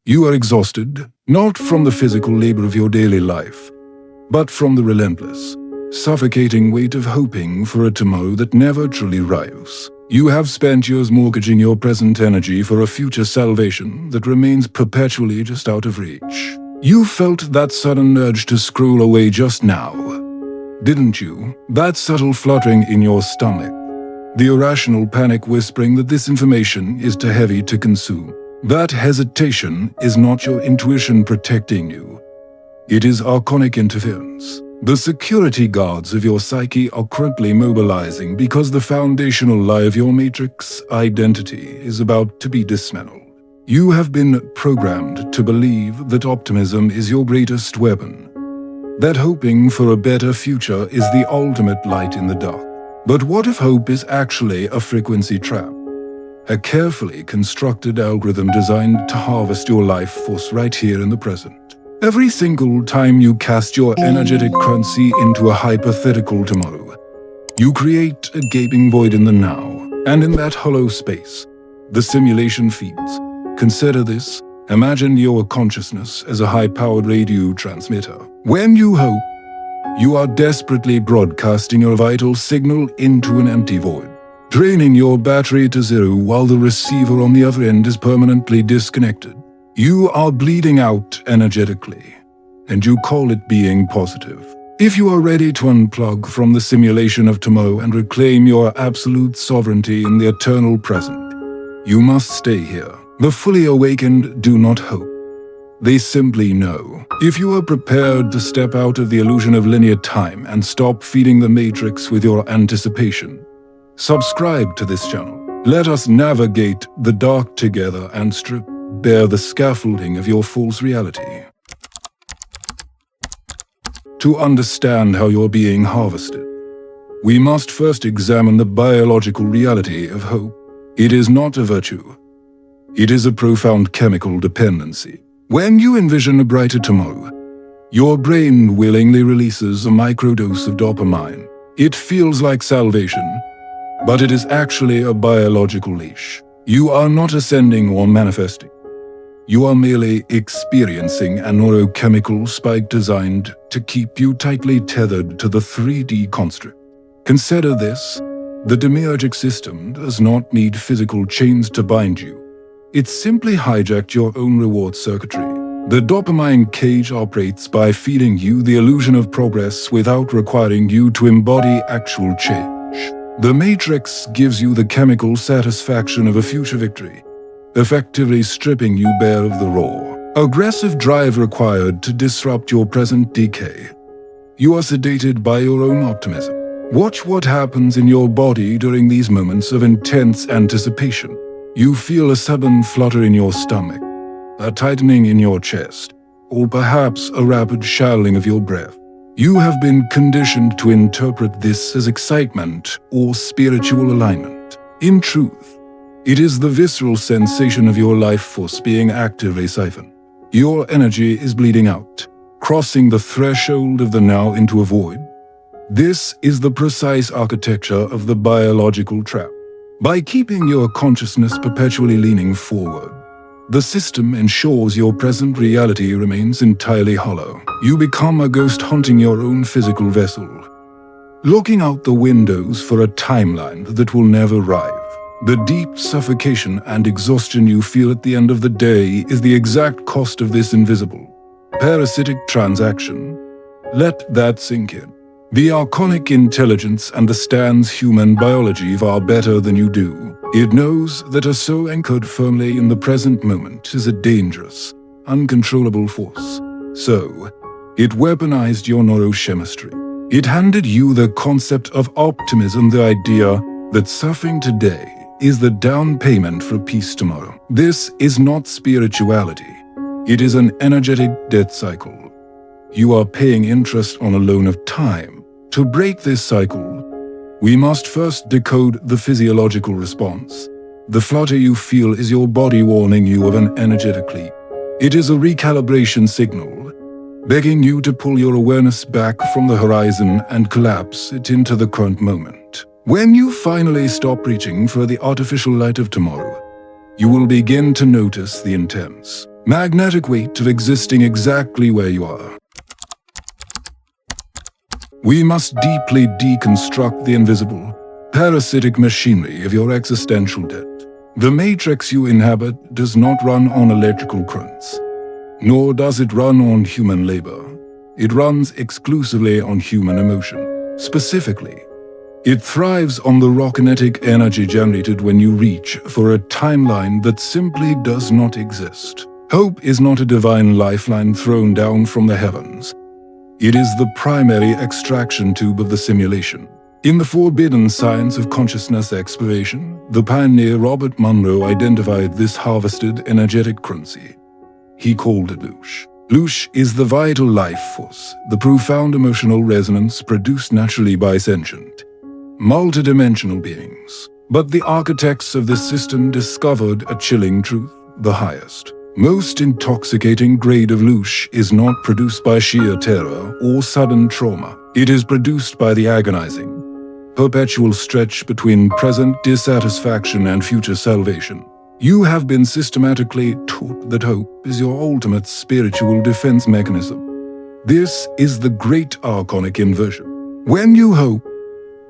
You are exhausted, not from the physical labor of your daily life, but from the relentless, suffocating weight of hoping for a tomorrow that never truly arrives. You have spent years mortgaging your present energy for a future salvation that remains perpetually just out of reach. You felt that sudden urge to scroll away just now, didn't you? That subtle fluttering in your stomach, the irrational panic whispering that this information is too heavy to consume. That hesitation is not your intuition protecting you. It is Archonic interference. The security guards of your psyche are currently mobilizing because the foundational lie of your matrix identity is about to be dismantled. You have been programmed to believe that optimism is your greatest weapon, that hoping for a better future is the ultimate light in the dark. But what if hope is actually a frequency trap? A carefully constructed algorithm designed to harvest your life force right here in the present. Every single time you cast your energetic currency into a hypothetical tomorrow, you create a gaping void in the now, and in that hollow space, the simulation feeds. Consider this. Imagine your consciousness as a high-powered radio transmitter. When you hope, you are desperately broadcasting your vital signal into an empty void, draining your battery to zero while the receiver on the other end is permanently disconnected. You are bleeding out energetically, and you call it being positive. If you are ready to unplug from the simulation of tomorrow and reclaim your absolute sovereignty in the eternal present, you must stay here. The fully awakened do not hope. They simply know. If you are prepared to step out of the illusion of linear time and stop feeding the matrix with your anticipation, subscribe to this channel. Let us navigate the dark together and strip bare the scaffolding of your false reality. To understand how you're being harvested, we must first examine the biological reality of hope. It is not a virtue. It is a profound chemical dependency. When you envision a brighter tomorrow, your brain willingly releases a microdose of dopamine. It feels like salvation, but it is actually a biological leash. You are not ascending or manifesting. You are merely experiencing a neurochemical spike designed to keep you tightly tethered to the 3D construct. Consider this: the demiurgic system does not need physical chains to bind you. It simply hijacked your own reward circuitry. The dopamine cage operates by feeding you the illusion of progress without requiring you to embody actual change. The matrix gives you the chemical satisfaction of a future victory, effectively stripping you bare of the raw, aggressive drive required to disrupt your present decay. You are sedated by your own optimism. Watch what happens in your body during these moments of intense anticipation. You feel a sudden flutter in your stomach, a tightening in your chest, or perhaps a rapid shallow of your breath. You have been conditioned to interpret this as excitement or spiritual alignment. In truth, it is the visceral sensation of your life force being actively siphoned. Your energy is bleeding out, crossing the threshold of the now into a void. This is the precise architecture of the biological trap. By keeping your consciousness perpetually leaning forward, the system ensures your present reality remains entirely hollow. You become a ghost haunting your own physical vessel, looking out the windows for a timeline that will never arrive. The deep suffocation and exhaustion you feel at the end of the day is the exact cost of this invisible, parasitic transaction. Let that sink in. The Archonic intelligence understands human biology far better than you do. It knows that a soul anchored firmly in the present moment is a dangerous, uncontrollable force. So, it weaponized your neurochemistry. It handed you the concept of optimism, the idea that suffering today is the down payment for peace tomorrow. This is not spirituality. It is an energetic debt cycle. You are paying interest on a loan of time. To break this cycle, we must first decode the physiological response. The flutter you feel is your body warning you of an energetic leap. It is a recalibration signal, begging you to pull your awareness back from the horizon and collapse it into the current moment. When you finally stop reaching for the artificial light of tomorrow, you will begin to notice the intense, magnetic weight of existing exactly where you are. We must deeply deconstruct the invisible, parasitic machinery of your existential debt. The matrix you inhabit does not run on electrical currents, nor does it run on human labor. It runs exclusively on human emotion. Specifically, it thrives on the raw kinetic energy generated when you reach for a timeline that simply does not exist. Hope is not a divine lifeline thrown down from the heavens. It is the primary extraction tube of the simulation. In the forbidden science of consciousness exploration, the pioneer Robert Monroe identified this harvested energetic currency. He called it loosh. Loosh is the vital life force, the profound emotional resonance produced naturally by sentient, multidimensional beings. But the architects of this system discovered a chilling truth: the highest, most intoxicating grade of loosh is not produced by sheer terror or sudden trauma. It is produced by the agonizing, perpetual stretch between present dissatisfaction and future salvation. You have been systematically taught that hope is your ultimate spiritual defense mechanism. This is the great Archonic inversion. When you hope,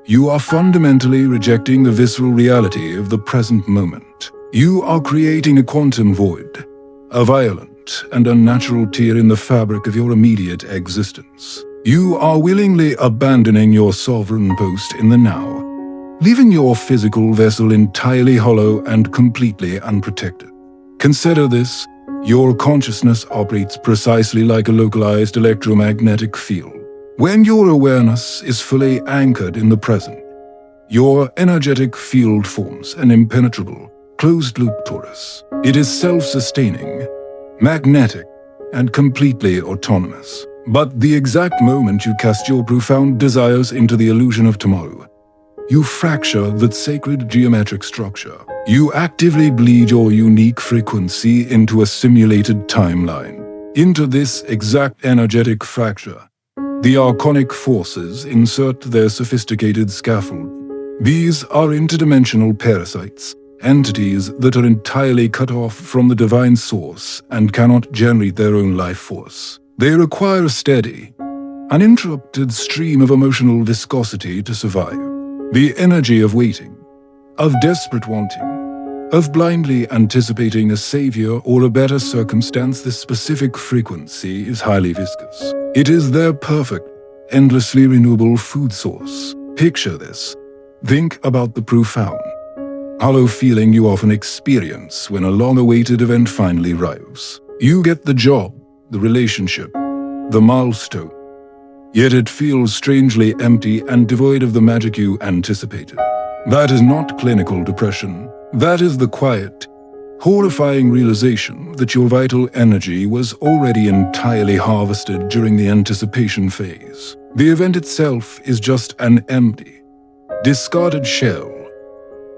you are fundamentally rejecting the visceral reality of the present moment. You are creating a quantum void, a violent and unnatural tear in the fabric of your immediate existence. You are willingly abandoning your sovereign post in the now, leaving your physical vessel entirely hollow and completely unprotected. Consider this: your consciousness operates precisely like a localized electromagnetic field. When your awareness is fully anchored in the present, your energetic field forms an impenetrable, closed-loop torus. It is self-sustaining, magnetic, and completely autonomous. But the exact moment you cast your profound desires into the illusion of tomorrow, you fracture that sacred geometric structure. You actively bleed your unique frequency into a simulated timeline. Into this exact energetic fracture, the Archonic forces insert their sophisticated scaffold. These are interdimensional parasites, entities that are entirely cut off from the divine source and cannot generate their own life force. They require a steady, uninterrupted stream of emotional viscosity to survive. The energy of waiting, of desperate wanting, of blindly anticipating a savior or a better circumstance. This specific frequency is highly viscous. It is their perfect, endlessly renewable food source. Picture this. Think about the profound, hollow feeling you often experience when a long-awaited event finally arrives. You get the job, the relationship, the milestone, yet it feels strangely empty and devoid of the magic you anticipated. That is not clinical depression. That is the quiet, horrifying realization that your vital energy was already entirely harvested during the anticipation phase. The event itself is just an empty, discarded shell.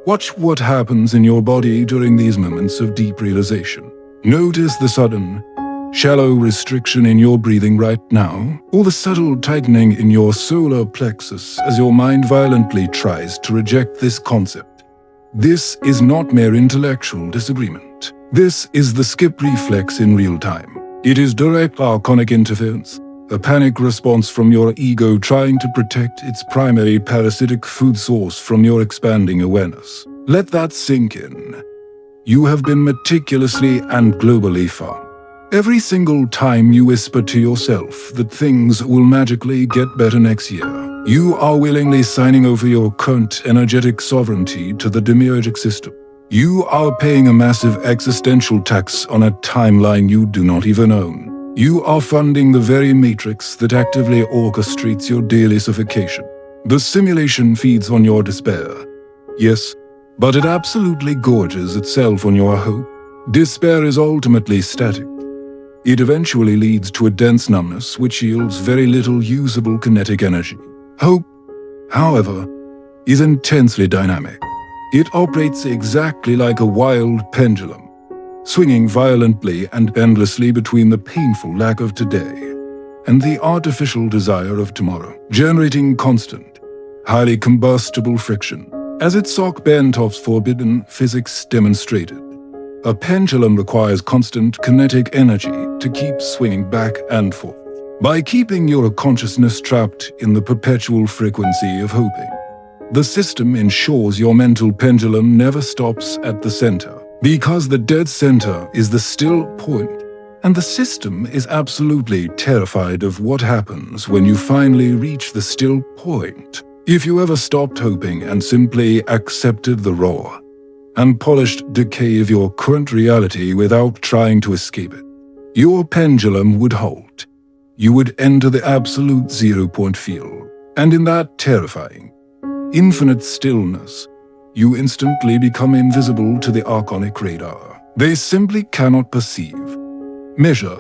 Watch what happens in your body during these moments of deep realization. Notice the sudden, shallow restriction in your breathing right now, or the subtle tightening in your solar plexus as your mind violently tries to reject this concept. This is not mere intellectual disagreement. This is the skip reflex in real time. It is direct Archonic interference, a panic response from your ego trying to protect its primary parasitic food source from your expanding awareness. Let that sink in. You have been meticulously and globally farmed. Every single time you whisper to yourself that things will magically get better next year, you are willingly signing over your current energetic sovereignty to the demiurgic system. You are paying a massive existential tax on a timeline you do not even own. You are funding the very matrix that actively orchestrates your daily suffocation. The simulation feeds on your despair. Yes, but it absolutely gorges itself on your hope. Despair is ultimately static. It eventually leads to a dense numbness which yields very little usable kinetic energy. Hope, however, is intensely dynamic. It operates exactly like a wild pendulum, swinging violently and endlessly between the painful lack of today and the artificial desire of tomorrow, generating constant, highly combustible friction. As Itzhak Bentov's forbidden physics demonstrated, A pendulum requires constant kinetic energy to keep swinging back and forth. By keeping your consciousness trapped in the perpetual frequency of hoping, the system ensures your mental pendulum never stops at the center, because the dead center is the still point, and the system is absolutely terrified of what happens when you finally reach the still point. If you ever stopped hoping and simply accepted the raw and polished decay of your current reality without trying to escape it, your pendulum would halt. You would enter the absolute zero-point field, and in that terrifying, infinite stillness, you instantly become invisible to the Archonic radar. They simply cannot perceive, measure,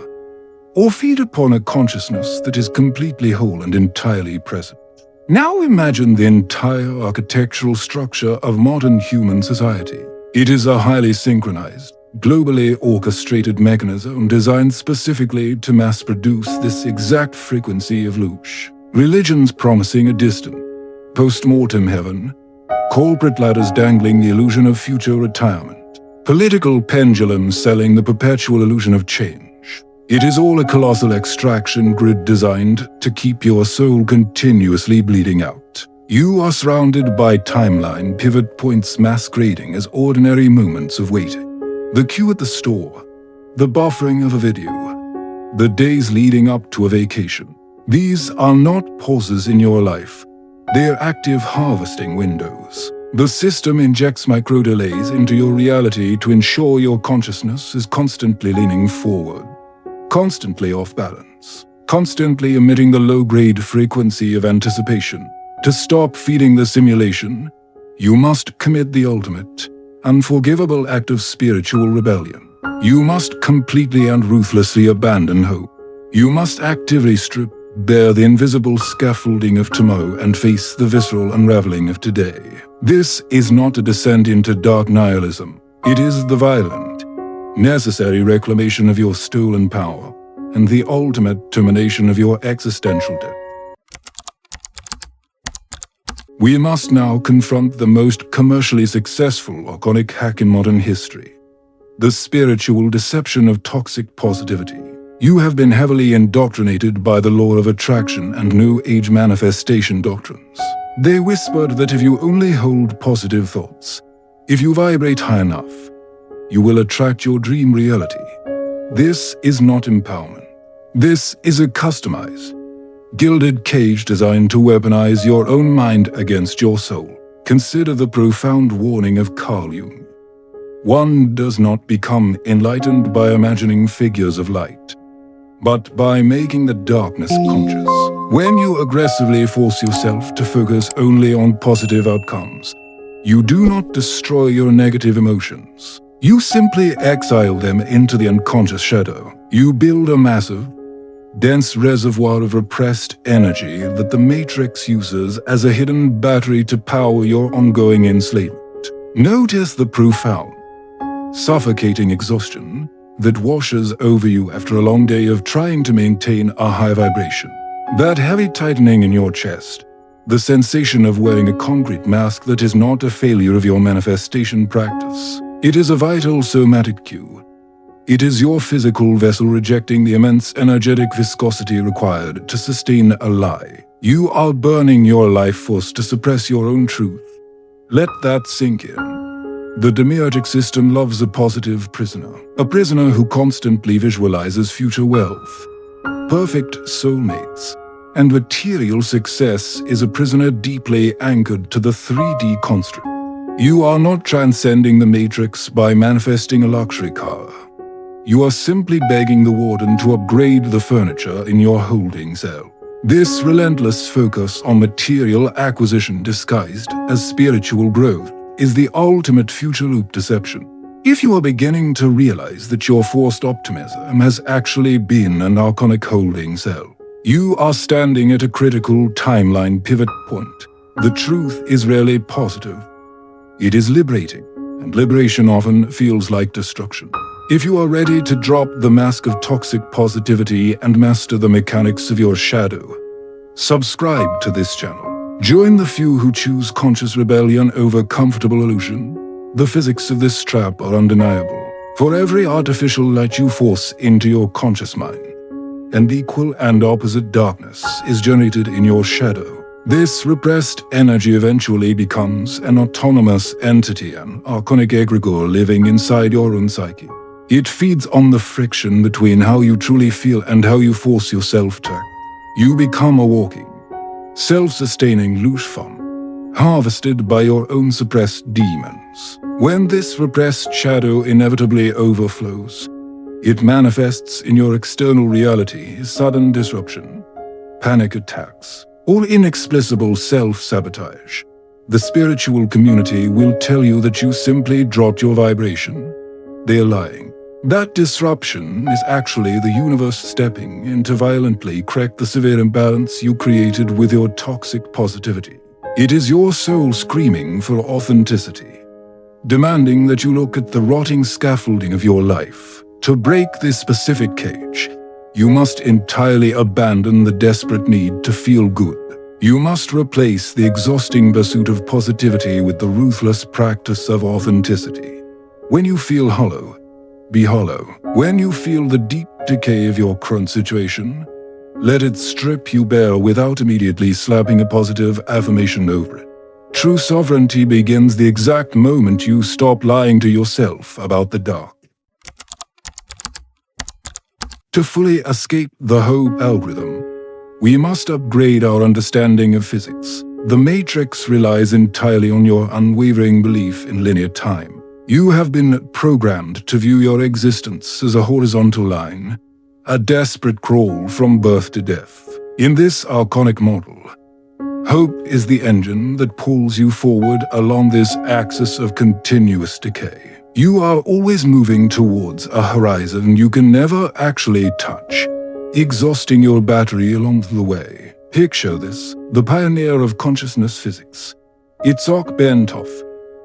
or feed upon a consciousness that is completely whole and entirely present. Now imagine the entire architectural structure of modern human society. It is a highly synchronized, globally orchestrated mechanism designed specifically to mass-produce this exact frequency of loosh. Religions promising a distant, post-mortem heaven, corporate ladders dangling the illusion of future retirement, political pendulums selling the perpetual illusion of change. It is all a colossal extraction grid designed to keep your soul continuously bleeding out. You are surrounded by timeline pivot points masquerading as ordinary moments of waiting. The queue at the store, the buffering of a video, the days leading up to a vacation. These are not pauses in your life. They are active harvesting windows. The system injects micro-delays into your reality to ensure your consciousness is constantly leaning forward, constantly off balance, constantly emitting the low-grade frequency of anticipation. To stop feeding the simulation, you must commit the ultimate, unforgivable act of spiritual rebellion. You must completely and ruthlessly abandon hope. You must actively strip bare the invisible scaffolding of tomorrow and face the visceral unraveling of today. This is not a descent into dark nihilism. It is the violent, necessary reclamation of your stolen power and the ultimate termination of your existential debt. We must now confront the most commercially successful Archonic hack in modern history: the spiritual deception of toxic positivity. You have been heavily indoctrinated by the law of attraction and New Age manifestation doctrines. They whispered that if you only hold positive thoughts, if you vibrate high enough, you will attract your dream reality. This is not empowerment. This is a customized, gilded cage designed to weaponize your own mind against your soul. Consider the profound warning of Carl Jung. One does not become enlightened by imagining figures of light, but by making the darkness conscious. When you aggressively force yourself to focus only on positive outcomes, you do not destroy your negative emotions. You simply exile them into the unconscious shadow. You build a massive, dense reservoir of repressed energy that the Matrix uses as a hidden battery to power your ongoing enslavement. Notice the profound, suffocating exhaustion that washes over you after a long day of trying to maintain a high vibration. That heavy tightening in your chest, the sensation of wearing a concrete mask that is not a failure of your manifestation practice. It is a vital somatic cue. It is your physical vessel rejecting the immense energetic viscosity required to sustain a lie. You are burning your life force to suppress your own truth. Let that sink in. The demiurgic system loves a positive prisoner, a prisoner who constantly visualizes future wealth, perfect soulmates, and material success is a prisoner deeply anchored to the 3D construct. You are not transcending the matrix by manifesting a luxury car. You are simply begging the warden to upgrade the furniture in your holding cell. This relentless focus on material acquisition disguised as spiritual growth is the ultimate future loop deception. If you are beginning to realize that your forced optimism has actually been an Archonic holding cell, you are standing at a critical timeline pivot point. The truth is rarely positive. It is liberating, and liberation often feels like destruction. If you are ready to drop the mask of toxic positivity and master the mechanics of your shadow, subscribe to this channel. Join the few who choose conscious rebellion over comfortable illusion. The physics of this trap are undeniable. For every artificial light you force into your conscious mind, an equal and opposite darkness is generated in your shadow. This repressed energy eventually becomes an autonomous entity, an archonic egregore living inside your own psyche. It feeds on the friction between how you truly feel and how you force yourself to act. You become a walking, self-sustaining lush fun, harvested by your own suppressed demons. When this repressed shadow inevitably overflows, it manifests in your external reality as sudden disruption, panic attacks, or inexplicable self-sabotage. The spiritual community will tell you that you simply dropped your vibration. They're lying. That disruption is actually the universe stepping in to violently correct the severe imbalance you created with your toxic positivity. It is your soul screaming for authenticity, demanding that you look at the rotting scaffolding of your life. To break this specific cage, you must entirely abandon the desperate need to feel good. You must replace the exhausting pursuit of positivity with the ruthless practice of authenticity. When you feel hollow, be hollow. When you feel the deep decay of your current situation, let it strip you bare without immediately slapping a positive affirmation over it. True sovereignty begins the exact moment you stop lying to yourself about the dark. To fully escape the hope algorithm, we must upgrade our understanding of physics. The matrix relies entirely on your unwavering belief in linear time. You have been programmed to view your existence as a horizontal line, a desperate crawl from birth to death. In this Archonic model, hope is the engine that pulls you forward along this axis of continuous decay. You are always moving towards a horizon you can never actually touch, exhausting your battery along the way. Picture this: the pioneer of consciousness physics, Itzhak Bentov,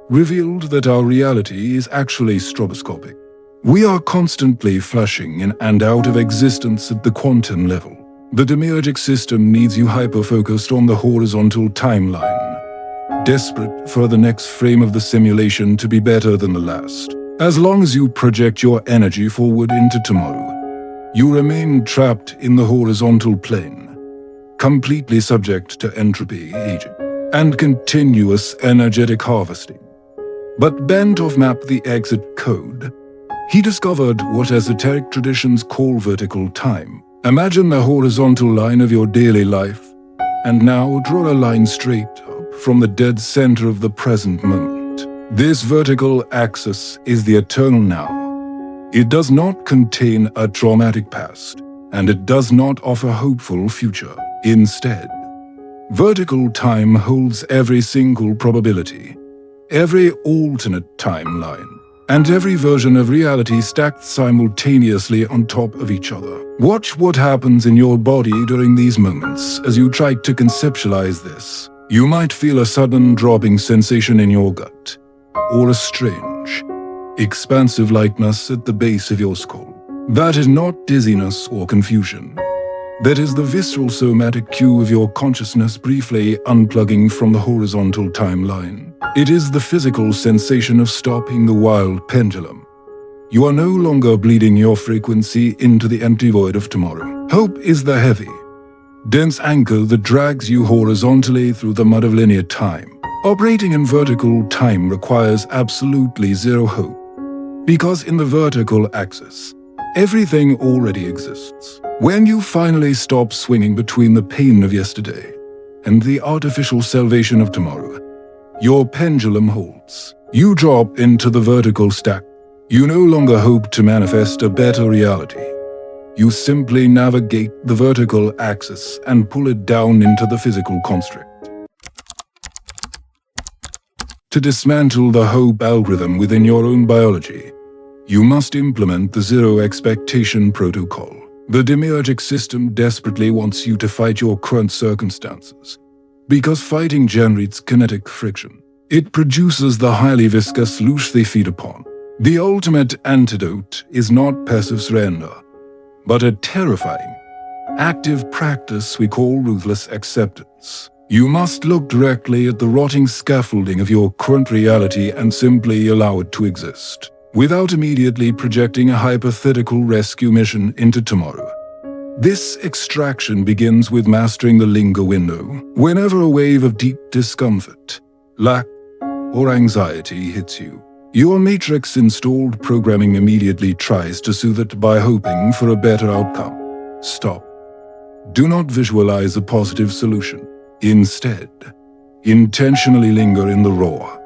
revealed that our reality is actually stroboscopic. We are constantly flushing in and out of existence at the quantum level. The demiurgic system needs you hyper-focused on the horizontal timeline, desperate for the next frame of the simulation to be better than the last. As long as you project your energy forward into tomorrow, you remain trapped in the horizontal plane, completely subject to entropy, aging, and continuous energetic harvesting. But Bentov mapped the exit code. He discovered what esoteric traditions call vertical time. Imagine the horizontal line of your daily life, and now draw a line straight up from the dead center of the present moment. This vertical axis is the eternal now. It does not contain a traumatic past, and it does not offer a hopeful future. Instead, vertical time holds every single probability, every alternate timeline, and every version of reality stacked simultaneously on top of each other. Watch what happens in your body during these moments as you try to conceptualize this. You might feel a sudden dropping sensation in your gut, or a strange, expansive lightness at the base of your skull. That is not dizziness or confusion. That is the visceral somatic cue of your consciousness briefly unplugging from the horizontal timeline. It is the physical sensation of stopping the wild pendulum. You are no longer bleeding your frequency into the empty void of tomorrow. Hope is the heavy, dense anchor that drags you horizontally through the mud of linear time. Operating in vertical time requires absolutely zero hope, because in the vertical axis, everything already exists. When you finally stop swinging between the pain of yesterday and the artificial salvation of tomorrow, your pendulum holds. You drop into the vertical stack. You no longer hope to manifest a better reality. You simply navigate the vertical axis and pull it down into the physical construct. To dismantle the hope algorithm within your own biology, you must implement the zero expectation protocol. The demiurgic system desperately wants you to fight your current circumstances, because fighting generates kinetic friction. It produces the highly viscous lush they feed upon. The ultimate antidote is not passive surrender, but a terrifying, active practice we call ruthless acceptance. You must look directly at the rotting scaffolding of your current reality and simply allow it to exist. without immediately projecting a hypothetical rescue mission into tomorrow. This extraction begins with mastering the linger window. Whenever a wave of deep discomfort, lack, or anxiety hits you, your matrix-installed programming immediately tries to soothe it by hoping for a better outcome. Stop. Do not visualize a positive solution. Instead, intentionally linger in the raw,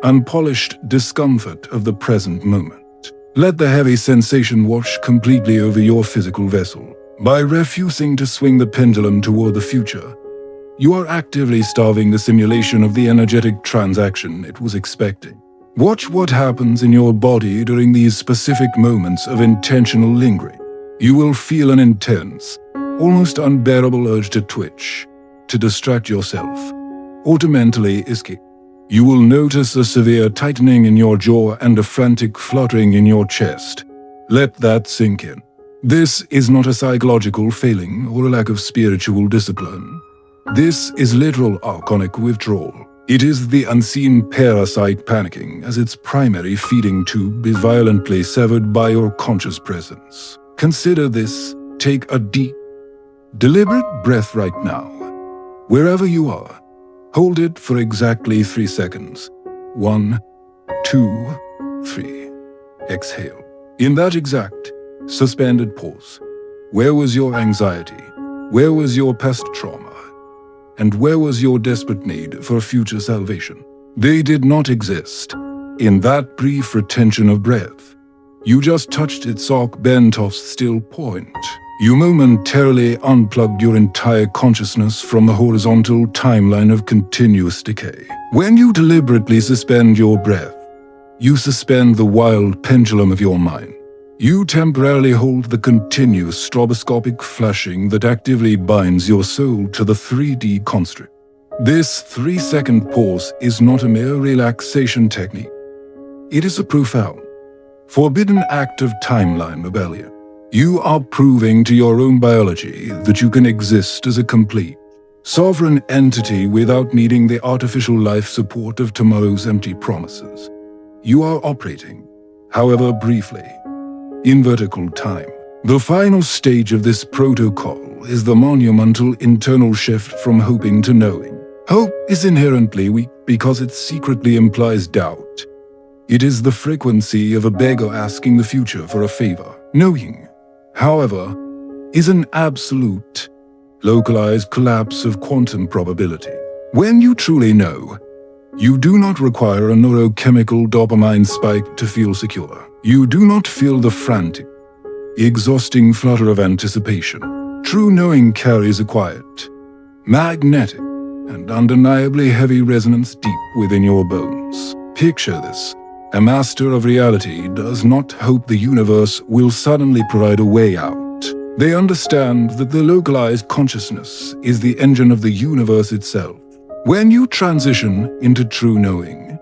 unpolished discomfort of the present moment. Let the heavy sensation wash completely over your physical vessel. By refusing to swing the pendulum toward the future, you are actively starving the simulation of the energetic transaction it was expecting. Watch what happens in your body during these specific moments of intentional lingering. You will feel an intense, almost unbearable urge to twitch, to distract yourself, or to mentally escape. You will notice a severe tightening in your jaw and a frantic fluttering in your chest. Let that sink in. This is not a psychological failing or a lack of spiritual discipline. This is literal Archonic withdrawal. It is the unseen parasite panicking as its primary feeding tube is violently severed by your conscious presence. Consider this. Take a deep, deliberate breath right now. Wherever you are, hold it for exactly 3 seconds. 1, 2, 3. Exhale. In that exact, suspended pause, where was your anxiety? Where was your past trauma? And where was your desperate need for future salvation? They did not exist. In that brief retention of breath, you just touched Itzhak Bentov's still point. You momentarily unplugged your entire consciousness from the horizontal timeline of continuous decay. When you deliberately suspend your breath, you suspend the wild pendulum of your mind. You temporarily hold the continuous stroboscopic flashing that actively binds your soul to the 3D construct. This 3-second pause is not a mere relaxation technique. It is a profound, forbidden act of timeline rebellion. You are proving to your own biology that you can exist as a complete, sovereign entity without needing the artificial life support of tomorrow's empty promises. You are operating, however briefly, in vertical time. The final stage of this protocol is the monumental internal shift from hoping to knowing. Hope is inherently weak because it secretly implies doubt. It is the frequency of a beggar asking the future for a favor. Knowing, however, is an absolute, localized collapse of quantum probability. When you truly know, you do not require a neurochemical dopamine spike to feel secure. You do not feel the frantic, exhausting flutter of anticipation. True knowing carries a quiet, magnetic, and undeniably heavy resonance deep within your bones. Picture this. A master of reality does not hope the universe will suddenly provide a way out. They understand that the localized consciousness is the engine of the universe itself. When you transition into true knowing,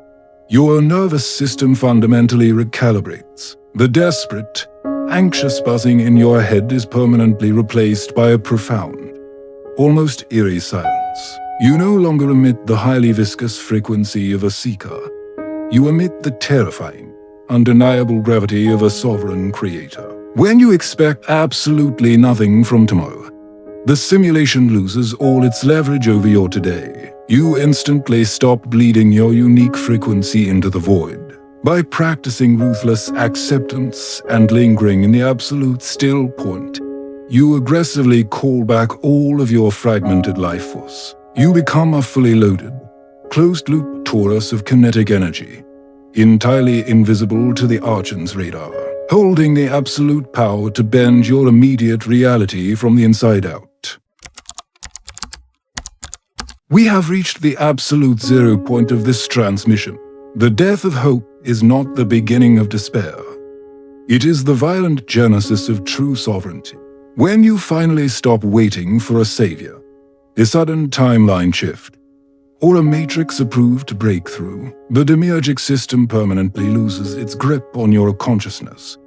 your nervous system fundamentally recalibrates. The desperate, anxious buzzing in your head is permanently replaced by a profound, almost eerie silence. You no longer emit the highly viscous frequency of a seeker. You emit the terrifying, undeniable gravity of a sovereign creator. When you expect absolutely nothing from tomorrow, the simulation loses all its leverage over your today. You instantly stop bleeding your unique frequency into the void. By practicing ruthless acceptance and lingering in the absolute still point, you aggressively call back all of your fragmented life force. You become a fully loaded, closed-loop torus of kinetic energy, entirely invisible to the Archon's radar, holding the absolute power to bend your immediate reality from the inside out. We have reached the absolute zero point of this transmission. The death of hope is not the beginning of despair. It is the violent genesis of true sovereignty. When you finally stop waiting for a savior, a sudden timeline shift, or a matrix-approved breakthrough, the demiurgic system permanently loses its grip on your consciousness.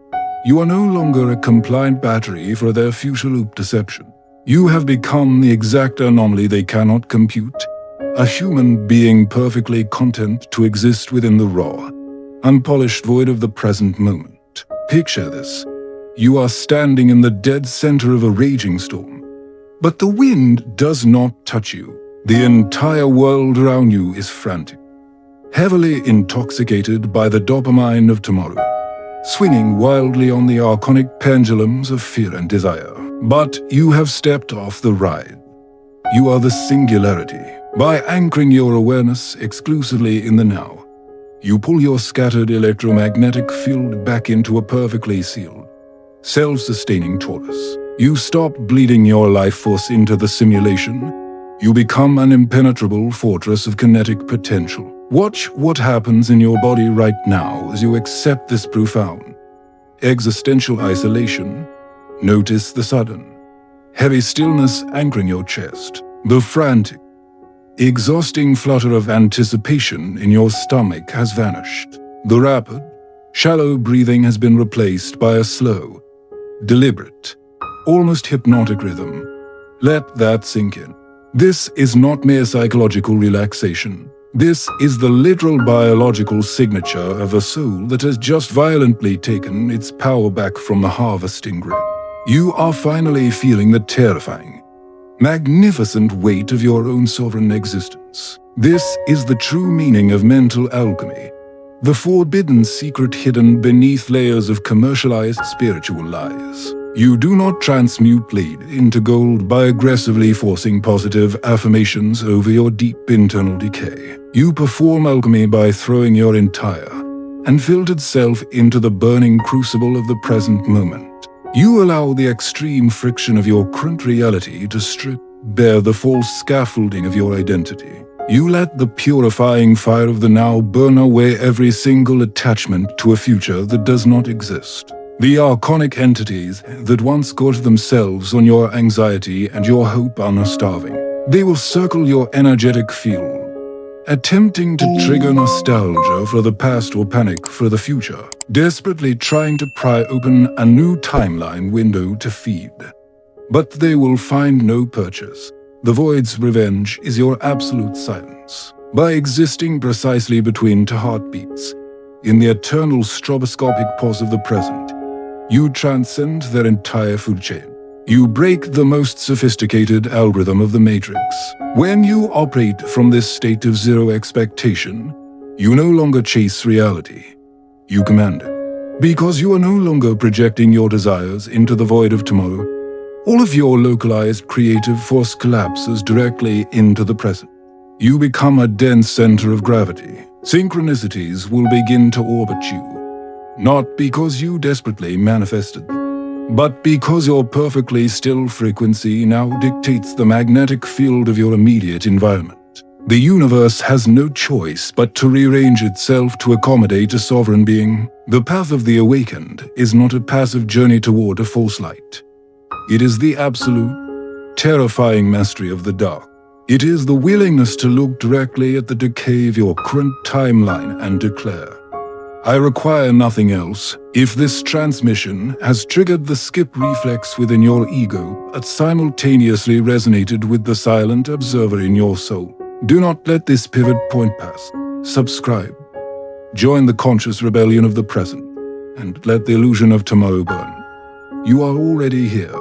You are no longer a compliant battery for their future loop deception. You have become the exact anomaly they cannot compute, a human being perfectly content to exist within the raw, unpolished void of the present moment. Picture this. You are standing in the dead center of a raging storm, but the wind does not touch you. The entire world around you is frantic, heavily intoxicated by the dopamine of tomorrow, swinging wildly on the Archonic pendulums of fear and desire. But you have stepped off the ride. You are the singularity. By anchoring your awareness exclusively in the now, you pull your scattered electromagnetic field back into a perfectly sealed, self-sustaining torus. You stop bleeding your life force into the simulation. You become an impenetrable fortress of kinetic potential. Watch what happens in your body right now as you accept this profound, existential isolation. Notice the sudden, heavy stillness anchoring your chest, the frantic, exhausting flutter of anticipation in your stomach has vanished. The rapid, shallow breathing has been replaced by a slow, deliberate, almost hypnotic rhythm. Let that sink in. This is not mere psychological relaxation. This is the literal biological signature of a soul that has just violently taken its power back from the harvesting grid. You are finally feeling the terrifying, magnificent weight of your own sovereign existence. This is the true meaning of mental alchemy, the forbidden secret hidden beneath layers of commercialized spiritual lies. You do not transmute lead into gold by aggressively forcing positive affirmations over your deep internal decay. You perform alchemy by throwing your entire, unfiltered self into the burning crucible of the present moment. You allow the extreme friction of your current reality to strip bare the false scaffolding of your identity. You let the purifying fire of the now burn away every single attachment to a future that does not exist. The Archonic entities that once gorged themselves on your anxiety and your hope are now starving. They will circle your energetic field, attempting to trigger nostalgia for the past or panic for the future, desperately trying to pry open a new timeline window to feed. But they will find no purchase. The void's revenge is your absolute silence. By existing precisely between two heartbeats, in the eternal stroboscopic pause of the present, you transcend their entire food chain. You break the most sophisticated algorithm of the Matrix. When you operate from this state of zero expectation, you no longer chase reality. You command it. Because you are no longer projecting your desires into the void of tomorrow, all of your localized creative force collapses directly into the present. You become a dense center of gravity. Synchronicities will begin to orbit you, not because you desperately manifested them, but because your perfectly still frequency now dictates the magnetic field of your immediate environment. The universe has no choice but to rearrange itself to accommodate a sovereign being. The path of the awakened is not a passive journey toward a false light. It is the absolute, terrifying mastery of the dark. It is the willingness to look directly at the decay of your current timeline and declare, I require nothing else. If this transmission has triggered the skip reflex within your ego but simultaneously resonated with the silent observer in your soul, do not let this pivot point pass. Subscribe. Join the conscious rebellion of the present and let the illusion of tomorrow burn. You are already here.